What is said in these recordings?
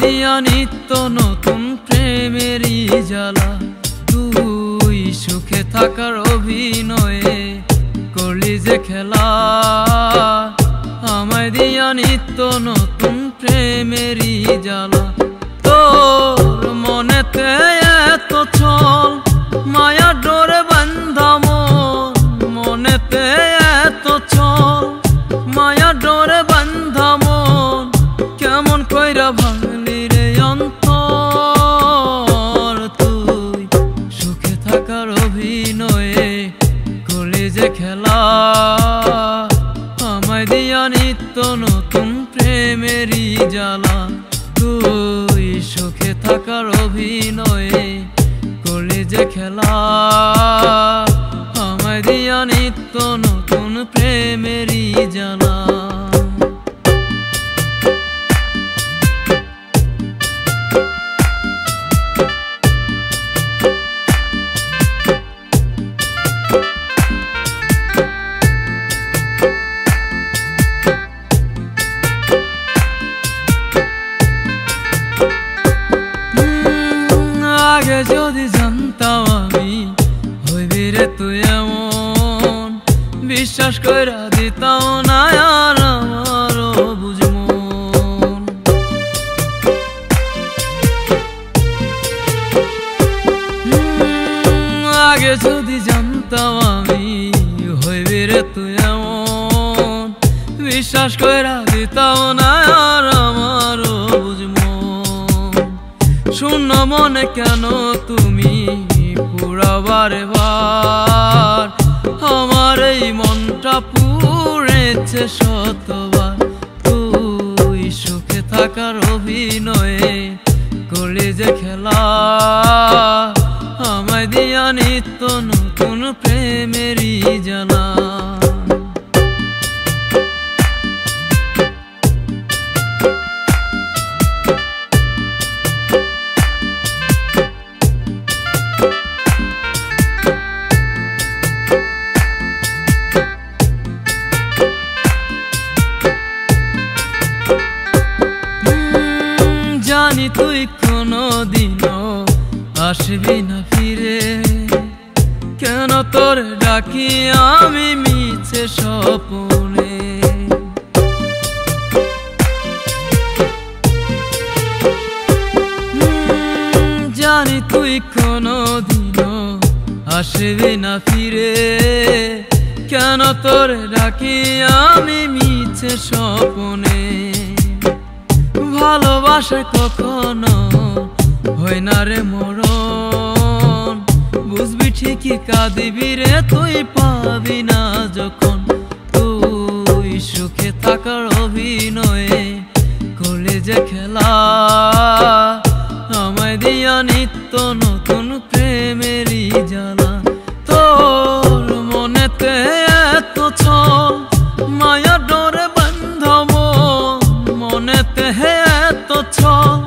দিয়া নিত্য নতুন প্রেমেরই জ্বালা, তুই সুখে থাকার অভিনয়ে করলি যে খেলা। আমায় দিয়া নিত্য নতুন প্রেমেরই জ্বালা, তোর মনেতে এত ছল মায়া ডোরে বান্ধা মন, মনেতে এত ছল মায়া ডোরে বান্ধা মন, কেমন কইরা ভাঙলি রে অন্তর। তুই সুখে থাকার অভিনয়ে করলি যে খেলা, আমায় দিয়া নিত্য নতুন প্রেমেরই জ্বালা, তুই সুখে থাকার অভিনয়ে করলি যে খেলা। আমায় দিয়া নিত্য নতুন প্রেমেরই জ্বালা। আগে যদি জানতাম আমি হইবি রে তুই এমন, বিশ্বাস কইরা দিতাম না আর আমারও বুঝমন। আগে যদি জানতাম আমি হইবি রে তুই এমন, বিশ্বাস কইরা দিতাম না আর আমারও বুঝমন। শূন্য মনে কেন তুমি পুরাবারে বার, আমার এই মনটা পুড়েছে শতবার। তুই সুখে থাকার অভিনয়ে করলি যে খেলা, আমায় দিয়া নিত্য নতুন প্রেমেরই জ্বালা। জানি তুই কোনো দিনও আসবি না ফিরে, কেন তোর ডাকি আমি মিছে স্বপ্নে। জানি তুই কোনো দিনও আসবি না ফিরে, কেন তোর ডাকি আমি মিছে স্বপ্নে। ভালোবাসা কখনো হয় না রে মরণ, বুঝবি ঠিকই কাঁদিবি রে তুই পাবি না যখন। তুই সুখে থাকার অভিনয়ে করলি যে খেলা, আমায় দিয়া নিত্য নতুন প্রেমেরই জ্বালা। তোর মনেতে এত ছল মায়া ডোরে বান্ধা মন, মনেতে এত ছল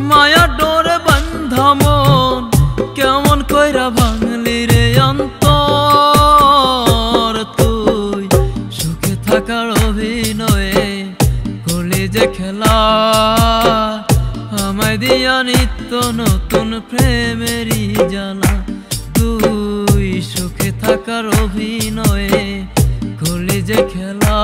মায়া ডোরে বান্ধা মন, কেমন কইরা ভাঙলি রে অন্তর। তুই সুখে থাকার অভিনয়ে করলি যে খেলা, আমায় দিয়া নিত্য নতুন প্রেমেরই জ্বালা। তুই সুখে থাকার অভিনয়ে করলি যে খেলা।